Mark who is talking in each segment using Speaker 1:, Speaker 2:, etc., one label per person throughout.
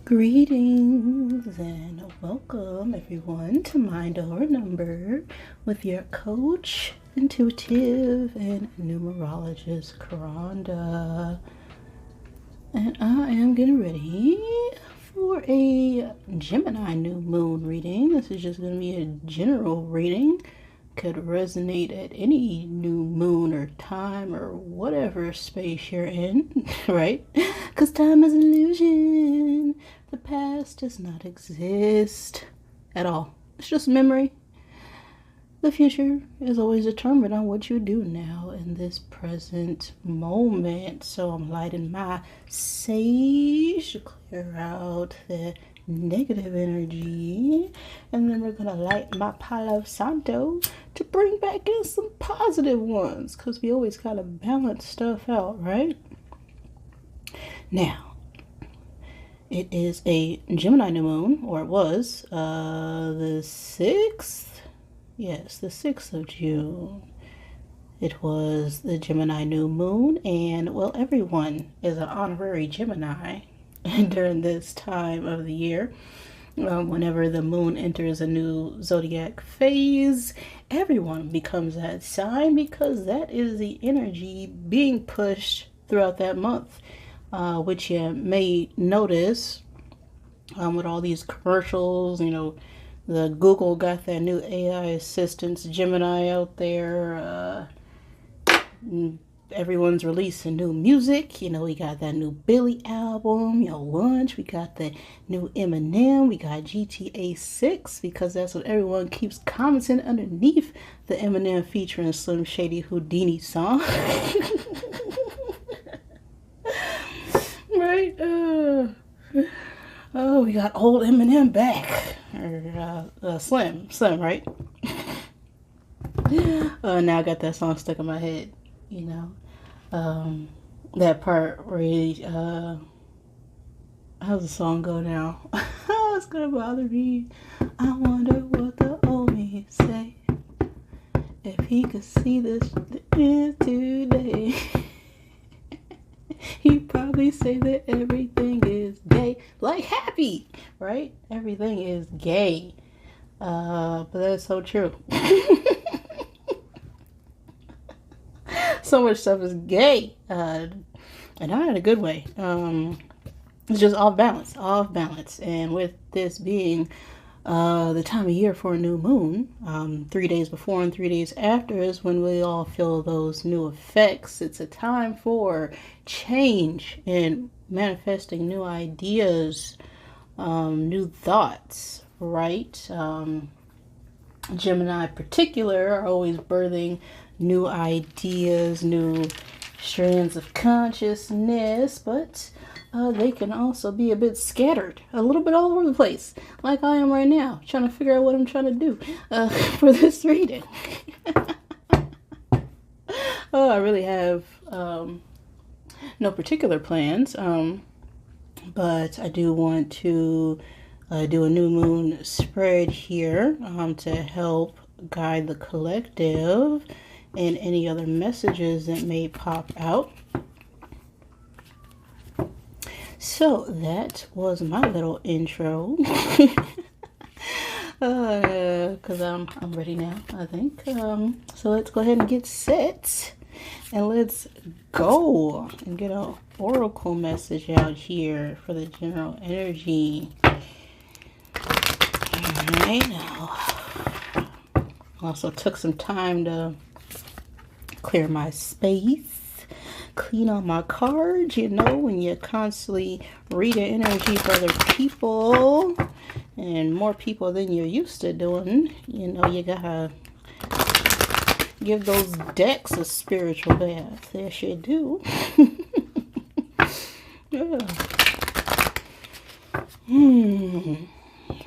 Speaker 1: Greetings and welcome everyone to Mind Over Number with your coach, intuitive, and numerologist Caronda. And I am getting ready for a Gemini new moon reading. This is just going to be a general reading. Could resonate at any new moon or time or whatever space you're in, right? Because time is an illusion. The past does not exist at all. It's just memory. The future is always determined on what you do now in this present moment. So I'm lighting my sage to clear out the negative energy, and then we're gonna light my Palo Santo to bring back in some positive ones, because we always gotta balance stuff out, right? Now, it is a Gemini new moon, or it was the 6th. Yes, the 6th of June. It was the Gemini new moon, and well, everyone is an honorary Gemini during this time of the year. Whenever the moon enters a new zodiac phase, everyone becomes that sign, because that is the energy being pushed throughout that month, which you may notice with all these commercials. You know, the Google got that new AI assistant Gemini out there. Everyone's releasing new music. You know, we got that new Billy album, Lunch. We got the new Eminem. We got GTA 6, because that's what everyone keeps commenting underneath the Eminem featuring Slim Shady Houdini song. Right? Oh, we got old Eminem back. Or Slim, right? Now I got that song stuck in my head. You know, that part where he, how's the song go now? It's gonna bother me. I wonder what the old me say if he could see this today. He'd probably say that everything is gay, like Happy, right? Everything is gay, but that's so true. So much stuff is gay, and not in a good way. It's just off balance. And with this being the time of year for a new moon, 3 days before and 3 days after is when we all feel those new effects. It's a time for change and manifesting new ideas, new thoughts, right? Gemini in particular are always birthing new ideas, new strands of consciousness, but they can also be a bit scattered, a little bit all over the place, like I am right now, trying to figure out what I'm trying to do for this reading. Oh, I really have no particular plans, but I do want to do a new moon spread here to help guide the collective and any other messages that may pop out. So that was my little intro. Because I'm ready now, I think. So let's go ahead and get set, and let's go and get an oracle message out here for the general energy. Alright, now also took some time to clear my space, clean out my cards. You know, when you constantly read energy for other people, and more people than you're used to doing, you know, you gotta give those decks a spiritual bath. Yes, you do. Yeah.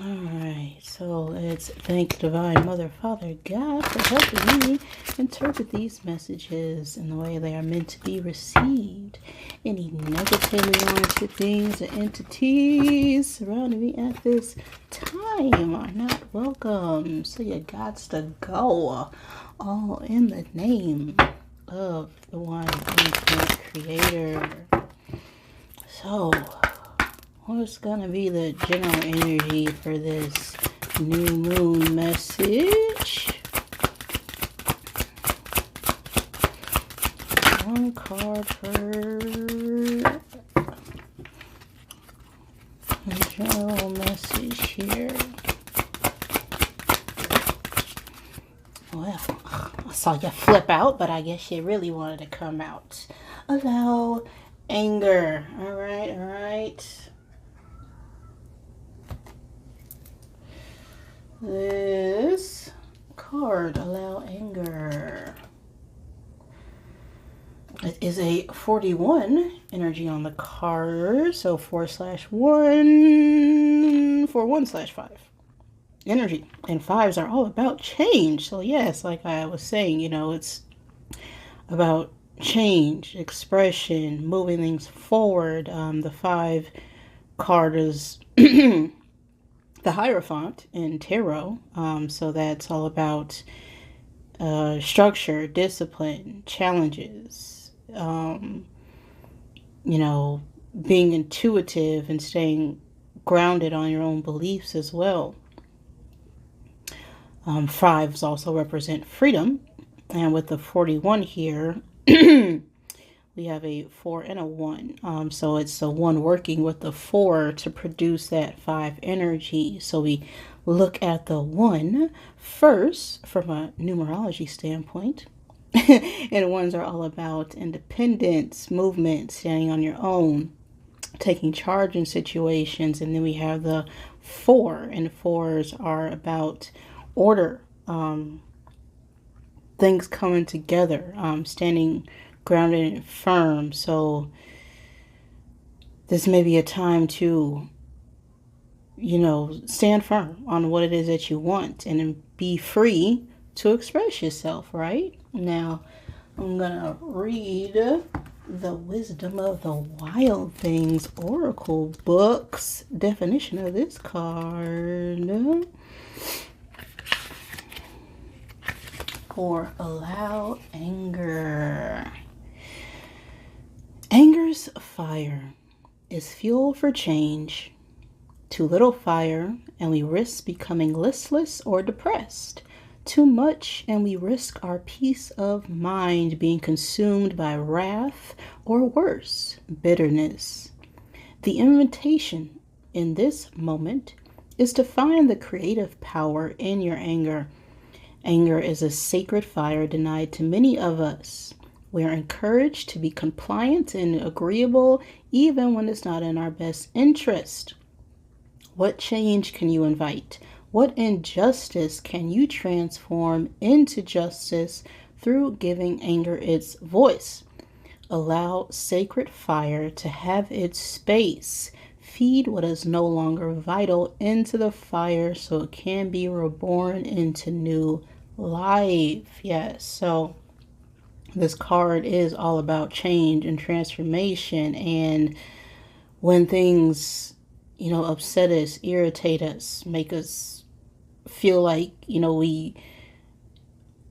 Speaker 1: Alright, so let's thank Divine Mother, Father, God for helping me interpret these messages in the way they are meant to be received. Any negatively oriented things or entities surrounding me at this time are not welcome. So you got to go, all in the name of the one infinite creator. So what's gonna be the general energy for this new moon message? One card for the general message here. Well, I saw you flip out, but I guess you really wanted to come out. Allow anger. All right, all right. This card, allow anger. It is a 41 energy on the card. So 4/1 for 1/5 energy. And 5s are all about change. So yes, like I was saying, you know, it's about change, expression, moving things forward. The 5 card is the Hierophant in tarot. So that's all about structure, discipline, challenges, you know, being intuitive and staying grounded on your own beliefs as well. 5s also represent freedom. And with the 41 here, we have a 4 and a 1. So it's the 1 working with the 4 to produce that 5 energy. So we look at the 1 first from a numerology standpoint. And 1s are all about independence, movement, standing on your own, taking charge in situations. And then we have the 4, and 4s are about order, things coming together, standing grounded and firm. So this may be a time to, you know, stand firm on what it is that you want and be free to express yourself, right? Now, I'm gonna read the Wisdom of the Wild Things Oracle Books definition of this card. For allow anger. Anger's fire is fuel for change. Too little fire, and we risk becoming listless or depressed. Too much, and we risk our peace of mind being consumed by wrath or worse, bitterness. The invitation in this moment is to find the creative power in your anger. Anger is a sacred fire denied to many of us. We are encouraged to be compliant and agreeable even when it's not in our best interest. What change can you invite? What injustice can you transform into justice through giving anger its voice? Allow sacred fire to have its space. Feed what is no longer vital into the fire so it can be reborn into new life. Yes, so this card is all about change and transformation. And when things, you know, upset us, irritate us, make us feel like, you know, we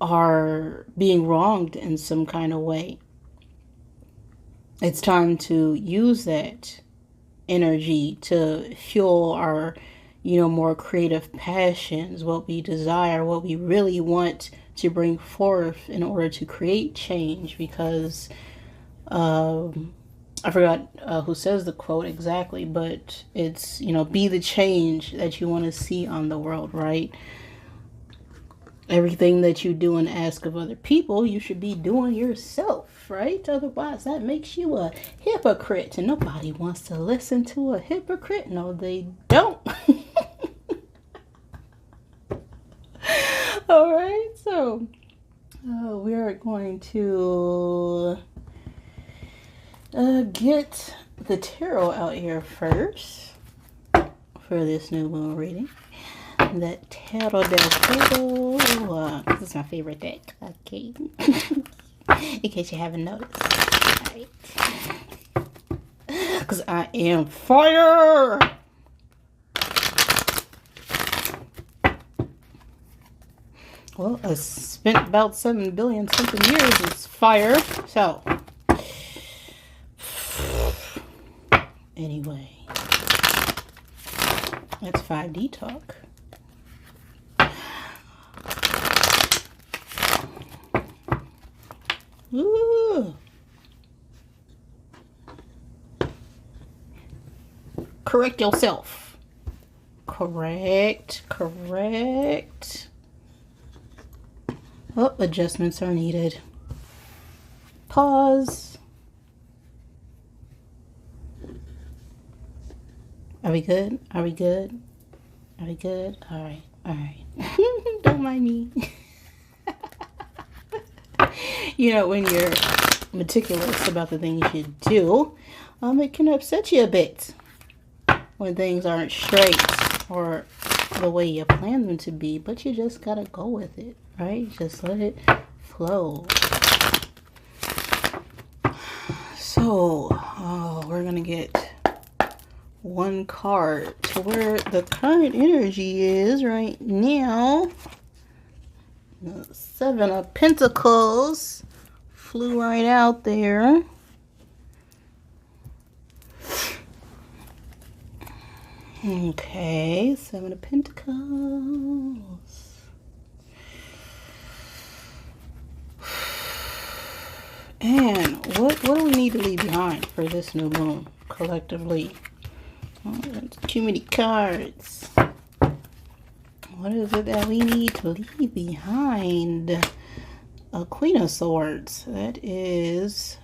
Speaker 1: are being wronged in some kind of way, it's time to use that energy to fuel our, you know, more creative passions, what we desire, what we really want to bring forth in order to create change. Because I forgot who says the quote exactly, but it's, you know, be the change that you want to see on the world, right? Everything that you do and ask of other people, you should be doing yourself, right? Otherwise, that makes you a hypocrite, and nobody wants to listen to a hypocrite. No, they don't. All right, so we are going to get the tarot out here first for this new moon reading. The Tarot del Tarot. This is my favorite deck. Okay. In case you haven't noticed. Alright. Because I am fire! Well, I spent about 7 billion something years as fire. So. Anyway. That's 5D talk. Ooh. Correct yourself. Correct. Oh, adjustments are needed. Pause. Are we good? All right. Don't mind me. You know, when you're meticulous about the things you do, it can upset you a bit when things aren't straight or the way you plan them to be, but you just gotta go with it, right? Just let it flow. So, we're gonna get one card to where the current energy is right now. The 7 of Pentacles flew right out there. Okay, 7 of Pentacles. And what do we need to leave behind for this new moon collectively? Oh, that's too many cards. What is it that we need to leave behind? A Queen of Swords. That is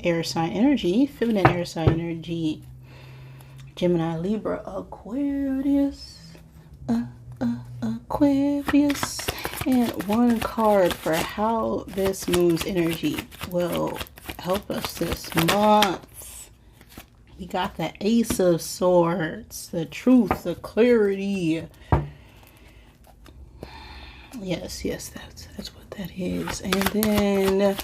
Speaker 1: air sign energy, feminine air sign energy. Gemini, Libra, Aquarius. Aquarius. And one card for how this moon's energy will help us this month. We got the Ace of Swords, the truth, the clarity. Yes, that's what that is. And then,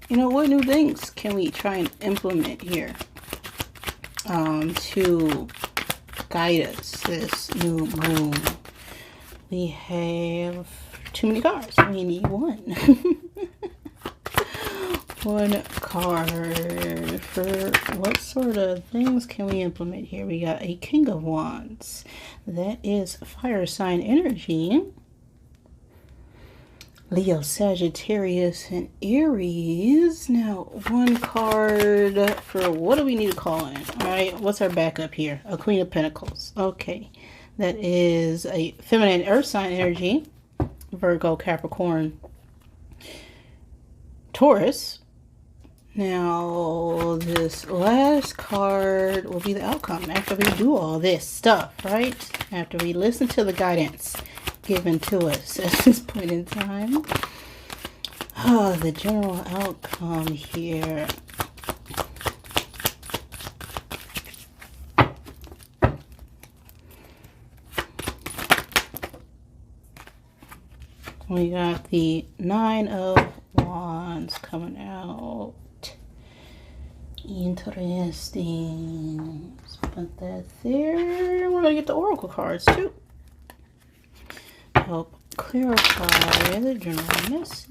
Speaker 1: what new things can we try and implement here to guide us this new moon? We have too many cards. We need one. One card for what sort of things can we implement here? We got a King of Wands. That is fire sign energy. Leo, Sagittarius, and Aries. Now, one card for what do we need to call in? All right, what's our backup here? A Queen of Pentacles. Okay, that is a feminine earth sign energy. Virgo, Capricorn, Taurus. Now, this last card will be the outcome after we do all this stuff, right? After we listen to the guidance given to us at this point in time. The general outcome here. We got the 9 of Wands coming out. Interesting. Let's put that there. We're going to get the Oracle cards too. Help clarify the general message.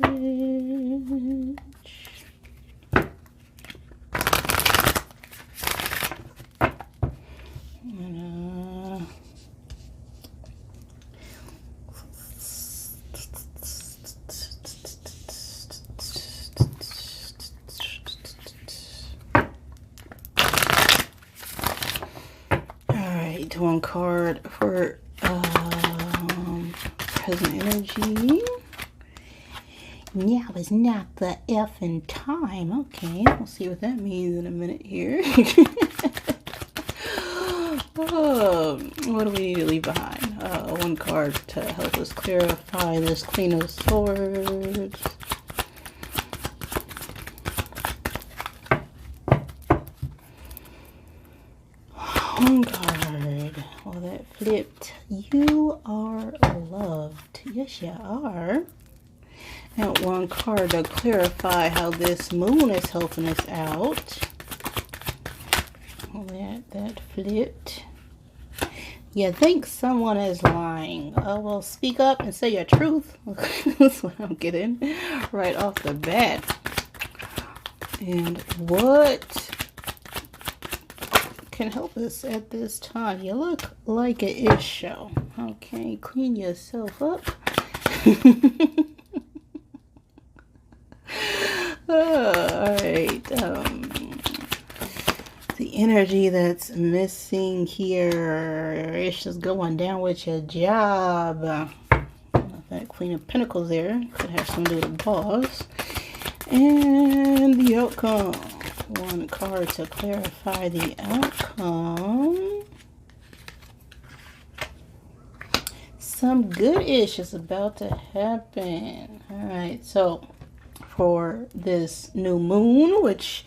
Speaker 1: One card for present energy. Now is not the effing time. Okay, we'll see what that means in a minute here. What do we need to leave behind? One card to help us clarify this Queen of Swords. One card. Well, that flipped. You are loved. Yes, you are. And one card to clarify how this moon is helping us out. That flipped. You think someone is lying. Well, speak up and say your truth. That's what I'm getting right off the bat. And what can help us at this time? You look like an ish show. Okay, clean yourself up. All right. The energy that's missing here. Ish is going down with your job. That Queen of Pentacles there could have something to do with the boss. And the outcome. One card to clarify the outcome. Some good-ish is about to happen. Alright, so for this new moon, which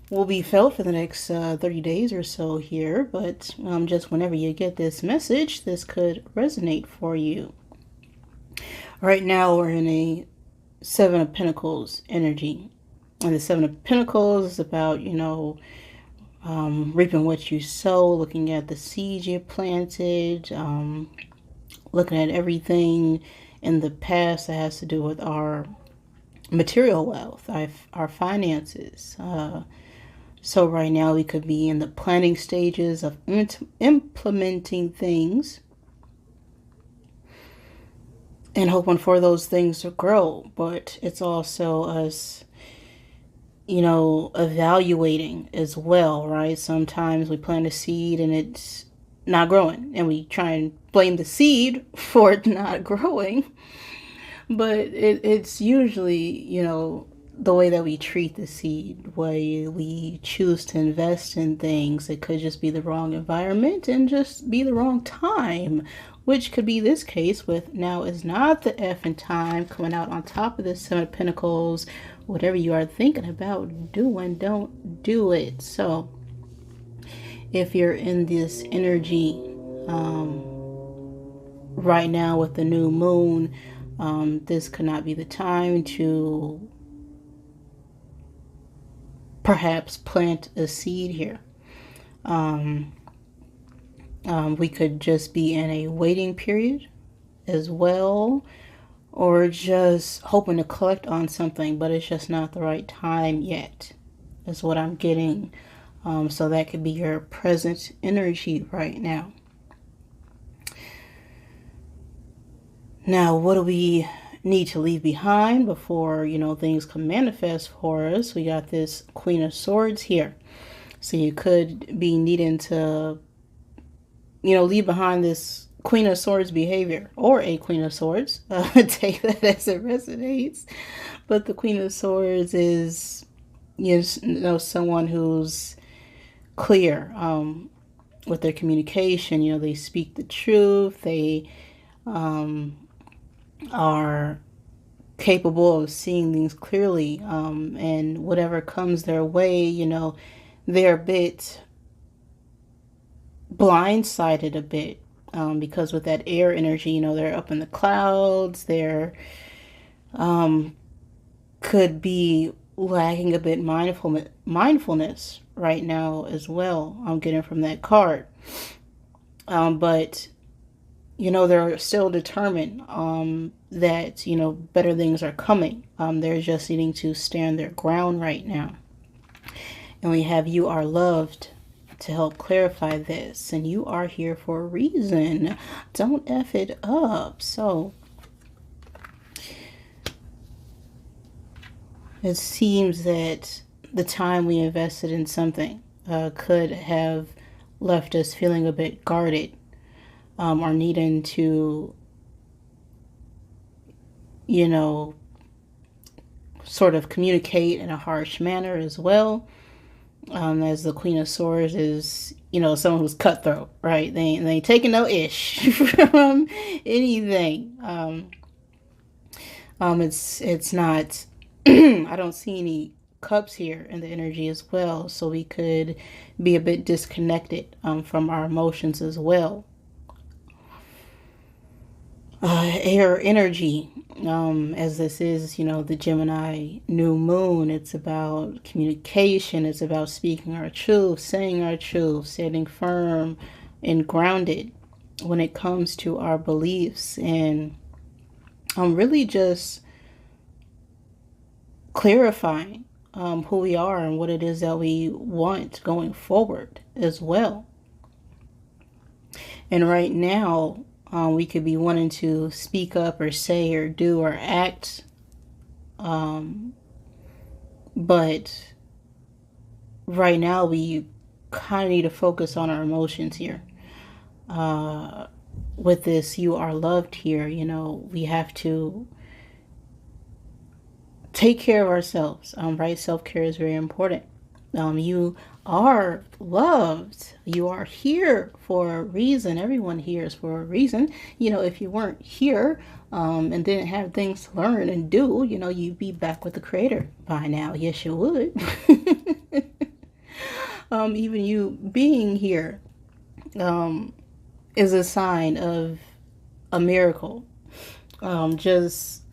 Speaker 1: will be felt for the next 30 days or so here, but just whenever you get this message, this could resonate for you. Right now we're in a Seven of Pentacles energy. And the Seven of Pentacles is about, reaping what you sow, looking at the seeds you planted, looking at everything in the past that has to do with our material wealth, our finances. So right now we could be in the planning stages of implementing things and hoping for those things to grow. But it's also us, evaluating as well, right? Sometimes we plant a seed and it's not growing, and we try and blame the seed for it not growing. But it's usually, the way that we treat the seed, the way we choose to invest in things. It could just be the wrong environment and just be the wrong time, which could be this case with now is not the effing time, coming out on top of this Seven of Pentacles. Whatever you are thinking about doing, don't do it. So if you're in this energy right now with the new moon, this could not be the time to perhaps plant a seed here. We could just be in a waiting period as well, or just hoping to collect on something, but it's just not the right time yet, is what I'm getting. So that could be your present energy right now. Now, what do we need to leave behind before, things can manifest for us? We got this Queen of Swords here. So you could be needing to, leave behind this Queen of Swords behavior, or a Queen of Swords. Take that as it resonates. But the Queen of Swords is, someone who's clear with their communication. They speak the truth. They are capable of seeing things clearly, and whatever comes their way, they're a bit blindsided a bit, because with that air energy, they're up in the clouds. They're could be lacking a bit mindfulness right now as well. I'm getting from that card, but they're still determined that better things are coming. They're just needing to stand their ground right now. And we have You Are Loved to help clarify this, and you are here for a reason. Don't F it up. So it seems that the time we invested in something could have left us feeling a bit guarded, or needing to, sort of communicate in a harsh manner as well. As the Queen of Swords is, someone who's cutthroat, right? They ain't taking no ish from anything. It's not, I don't see any cups here in the energy as well. So we could be a bit disconnected from our emotions as well. Air energy, as this is, the Gemini new moon. It's about communication. It's about speaking our truth, saying our truth, standing firm and grounded when it comes to our beliefs, and really just clarifying who we are and what it is that we want going forward as well. And right now, we could be wanting to speak up or say or do or act, but right now we kind of need to focus on our emotions here. With this "you are loved" here, we have to take care of ourselves, right? Self-care is very important. You are loved. You are here for a reason. Everyone here is for a reason. If you weren't here and didn't have things to learn and do, you'd be back with the Creator by now. Yes, you would. Even you being here is a sign of a miracle. Just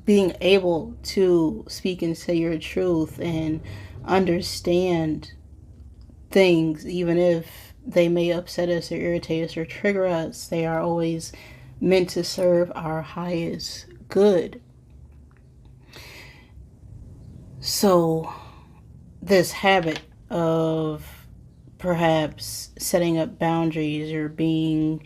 Speaker 1: being able to speak and say your truth and understand things, even if they may upset us or irritate us or trigger us, they are always meant to serve our highest good. So this habit of perhaps setting up boundaries or being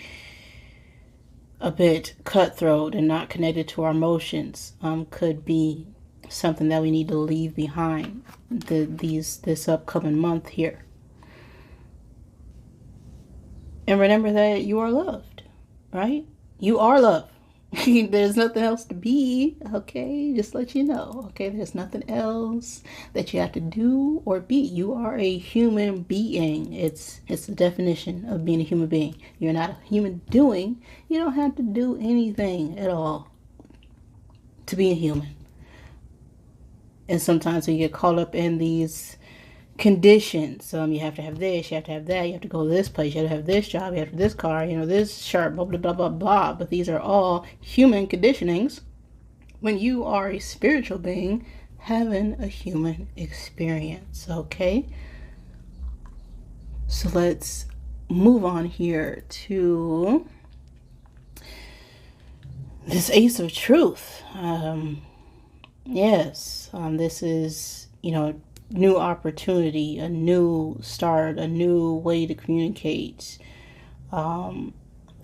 Speaker 1: a bit cutthroat and not connected to our emotions could be something that we need to leave behind this upcoming month here. And remember that you are loved, right? You are loved. There's nothing else to be, okay? Just let you know, okay? There's nothing else that you have to do or be. You are a human being. It's the definition of being a human being. You're not a human doing. You don't have to do anything at all to be a human. And sometimes we get caught up in these conditions. You have to have this, you have to have that, you have to go to this place, you have to have this job, you have to have this car, this shirt, blah, blah, blah, blah, blah. But these are all human conditionings when you are a spiritual being having a human experience, okay? So let's move on here to this Ace of Truth. This is, new opportunity, a new start, a new way to communicate, a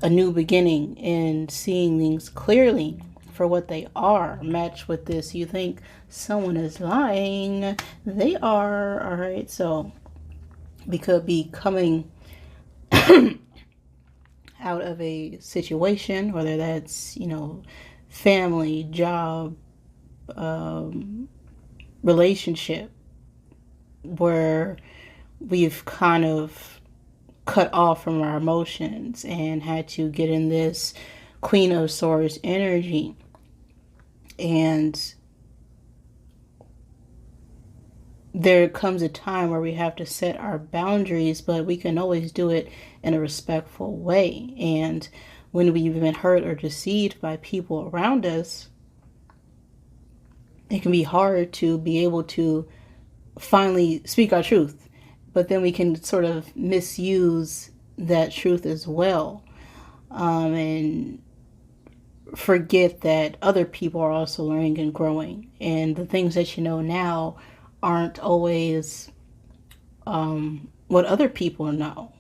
Speaker 1: new beginning, and seeing things clearly for what they are. Match with this, you think someone is lying, they are. All right, so we could be coming out of a situation, whether that's family, job, relationship, where we've kind of cut off from our emotions and had to get in this Queen of Swords energy. And there comes a time where we have to set our boundaries, but we can always do it in a respectful way. And when we've been hurt or deceived by people around us, it can be hard to be able to finally speak our truth, but then we can sort of misuse that truth as well, and forget that other people are also learning and growing, and the things that you know now aren't always what other people know.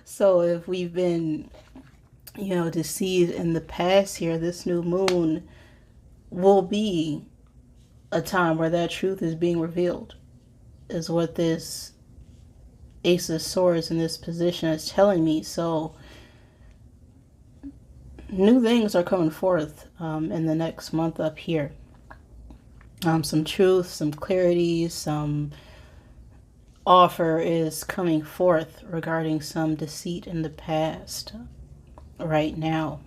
Speaker 1: So if we've been deceived in the past here, this new moon will be a time where that truth is being revealed, is what this Ace of Swords in this position is telling me. So new things are coming forth in the next month up here. Some truth, some clarity, some offer is coming forth regarding some deceit in the past right now.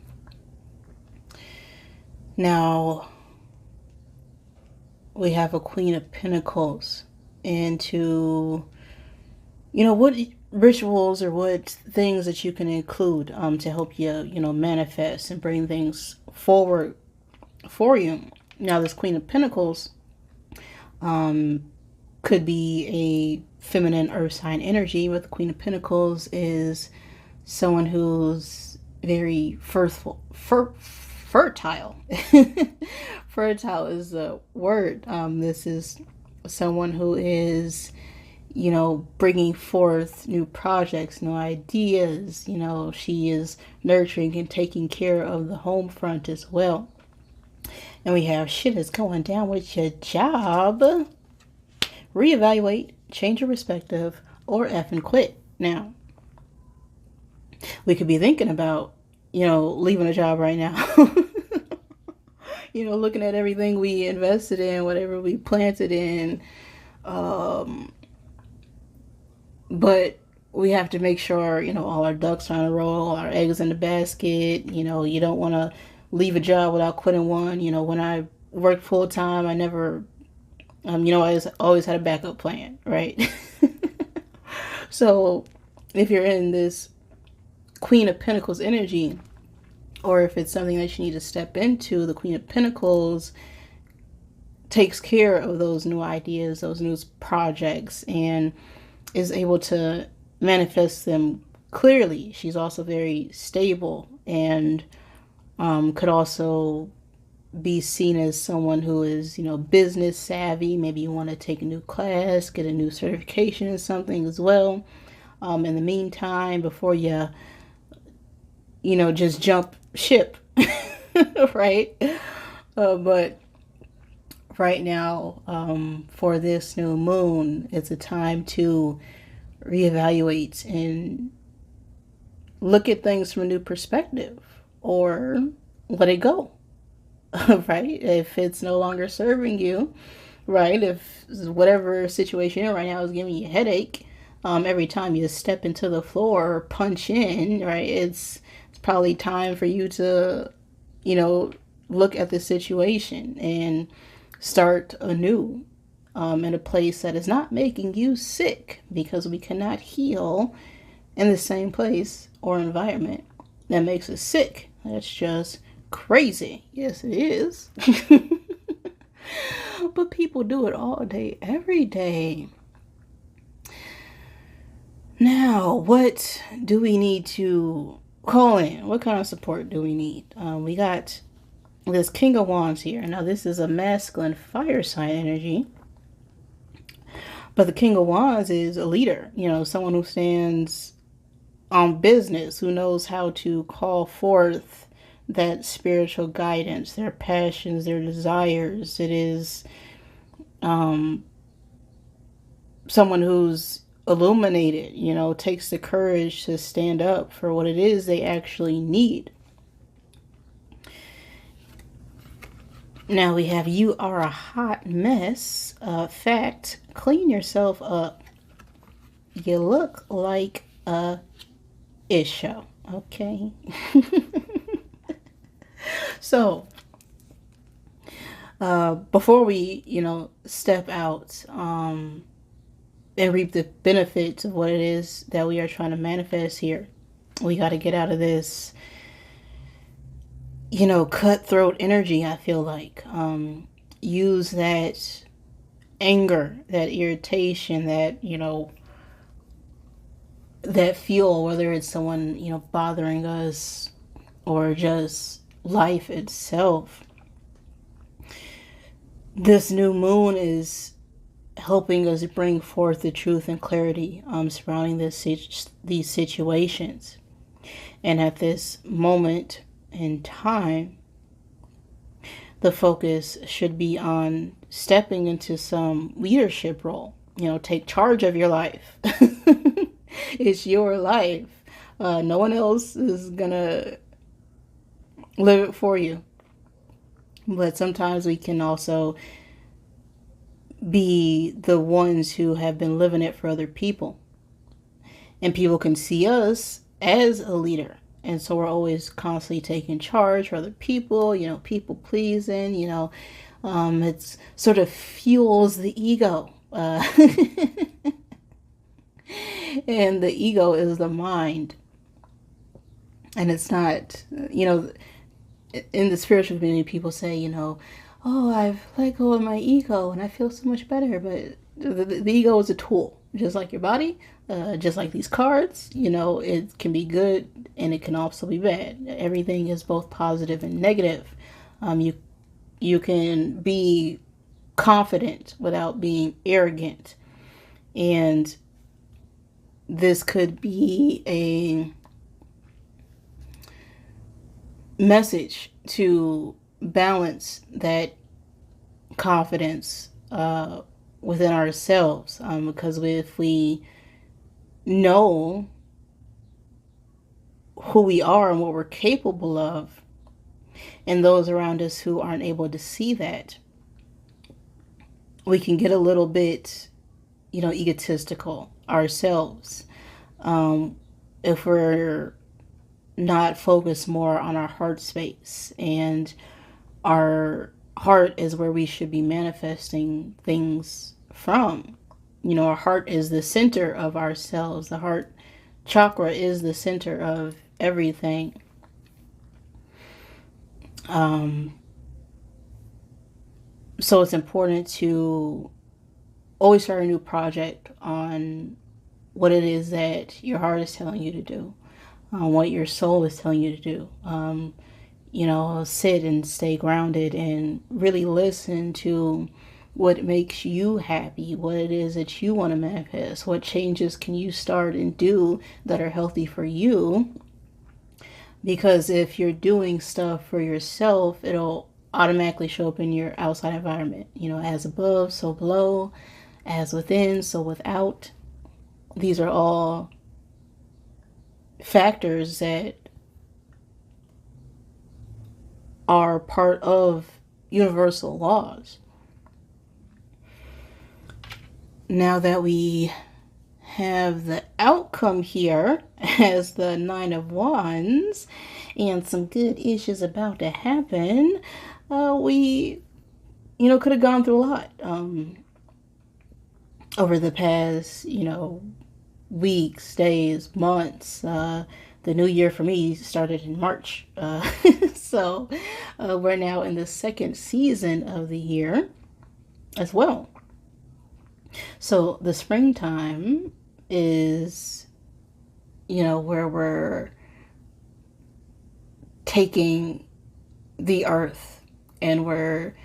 Speaker 1: Now, we have a Queen of Pentacles, and what rituals or what things that you can include to help you, manifest and bring things forward for you. Now, this Queen of Pentacles could be a feminine earth sign energy, but the Queen of Pentacles is someone who's very fertile. Fertile is the word. This is someone who is, bringing forth new projects, new ideas. She is nurturing and taking care of the home front as well. And we have shit is going down with your job. Reevaluate, change your perspective, or effing quit. Now, we could be thinking about, leaving a job right now. Looking at everything we invested in, whatever we planted in. But we have to make sure, all our ducks are in a row, all our eggs in the basket. You don't want to leave a job without quitting one. When I worked full time, I never, I always had a backup plan, right? So if you're in this Queen of Pentacles energy, or if it's something that you need to step into, the Queen of Pentacles takes care of those new ideas, those new projects, and is able to manifest them clearly. She's also very stable and could also be seen as someone who is, business savvy. Maybe you want to take a new class, get a new certification in something as well. In the meantime, before you, just jump ship, right? But right now, for this new moon, it's a time to reevaluate and look at things from a new perspective, or let it go, right? If it's no longer serving you, right? If whatever situation you're in right now is giving you a headache, every time you step into the floor or punch in, right? It's probably time for you to, look at the situation and start anew in a place that is not making you sick, because we cannot heal in the same place or environment that makes us sick. That's just crazy. Yes, it is. But people do it all day, every day. Now, what do we need to call in? What kind of support do we need? We got this King of Wands here. Now, this is a masculine fire sign energy. But the King of Wands is a leader, someone who stands on business, who knows how to call forth that spiritual guidance, their passions, their desires. It is someone who's illuminated, takes the courage to stand up for what it is they actually need. Now we have, you are a hot mess. Fact, clean yourself up. You look like a issue. Okay. So, before we, step out, and reap the benefits of what it is that we are trying to manifest here, we got to get out of this, cutthroat energy. I feel like, use that anger, that irritation, that, that fuel, whether it's someone, bothering us or just life itself. This new moon is helping us bring forth the truth and clarity surrounding these situations. And at this moment in time, the focus should be on stepping into some leadership role. Take charge of your life. It's your life. No one else is gonna live it for you. But sometimes we can also be the ones who have been living it for other people. And people can see us as a leader. And so we're always constantly taking charge for other people, people pleasing, it's sort of fuels the ego. And the ego is the mind. And it's not, in the spiritual community, people say, oh, I've let go of my ego and I feel so much better. But the ego is a tool, just like your body, just like these cards. It can be good and it can also be bad. Everything is both positive and negative. You can be confident without being arrogant, and this could be a message to balance that confidence within ourselves, because if we know who we are and what we're capable of, and those around us who aren't able to see that, we can get a little bit, egotistical ourselves, if we're not focused more on our heart space. And our heart is where we should be manifesting things from. Our heart is the center of ourselves. The heart chakra is the center of everything. So it's important to always start a new project on what it is that your heart is telling you to do, what your soul is telling you to do. Sit and stay grounded and really listen to what makes you happy, what it is that you want to manifest, what changes can you start and do that are healthy for you. Because if you're doing stuff for yourself, it'll automatically show up in your outside environment. As above, so below, as within, so without. These are all factors that are part of universal laws. Now that we have the outcome here as the Nine of Wands and some good issues about to happen, we could have gone through a lot over the past weeks, days, months. The new year for me started in March, so we're now in the second season of the year as well. So the springtime is, where we're taking the earth and we're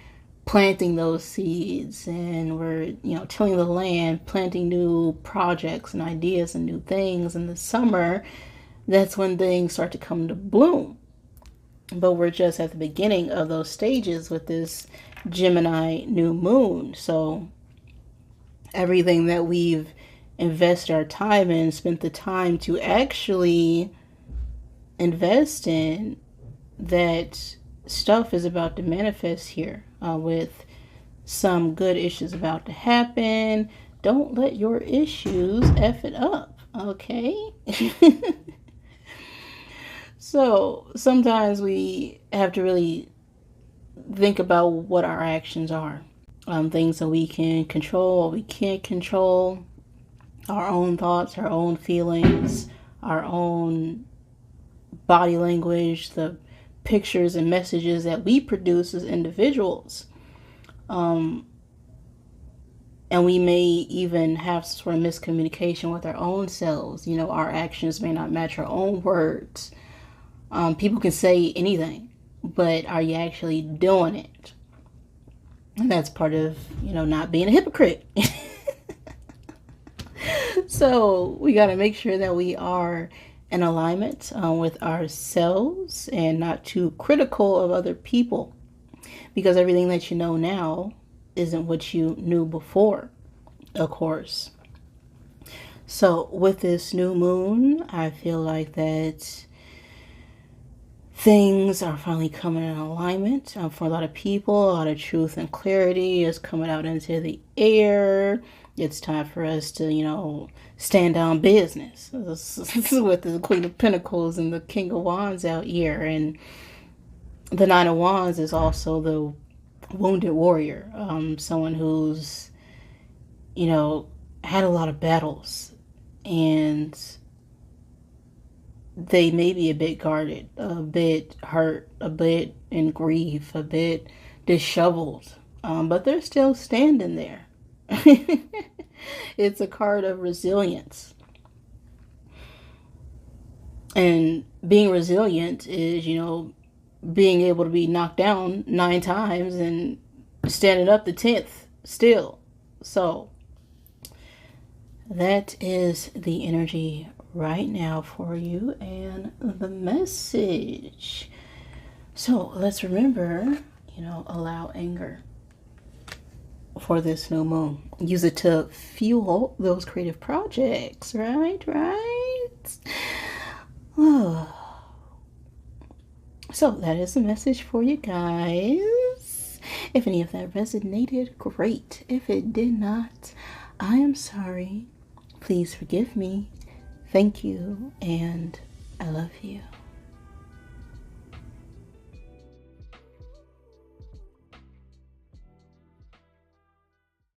Speaker 1: planting those seeds, and we're, tilling the land, planting new projects and ideas and new things. In the summer, that's when things start to come to bloom. But we're just at the beginning of those stages with this Gemini new moon. So everything that we've invested our time in, spent the time to actually invest in, that stuff is about to manifest here, with some good issues about to happen. Don't let your issues F it up, okay? So sometimes we have to really think about what our actions are. Things that we can control, what we can't control, our own thoughts, our own feelings, our own body language, the pictures and messages that we produce as individuals. And we may even have sort of miscommunication with our own selves. Our actions may not match our own words. People can say anything, but are you actually doing it? And that's part of, not being a hypocrite. So we got to make sure that we are in alignment with ourselves and not too critical of other people, because everything that you know now isn't what you knew before, of course. So with this new moon, I feel like that things are finally coming in alignment for a lot of people. A lot of truth and clarity is coming out into the air. It's time for us to, stand on business. This is with the Queen of Pentacles and the King of Wands out here. And the Nine of Wands is also the wounded warrior. Someone who's, had a lot of battles, and they may be a bit guarded, a bit hurt, a bit in grief, a bit disheveled, but they're still standing there. It's a card of resilience. And being resilient is, you know, being able to be knocked down 9 times and standing up the 10th still. So that is the energy right now for you and the message. So let's remember, you know, allow anger for this new moon. Use it to fuel those creative projects, right? Oh. So that is the message for you guys. If any of that resonated, great. If it did not, I am sorry. Please forgive me. Thank you, and I love you.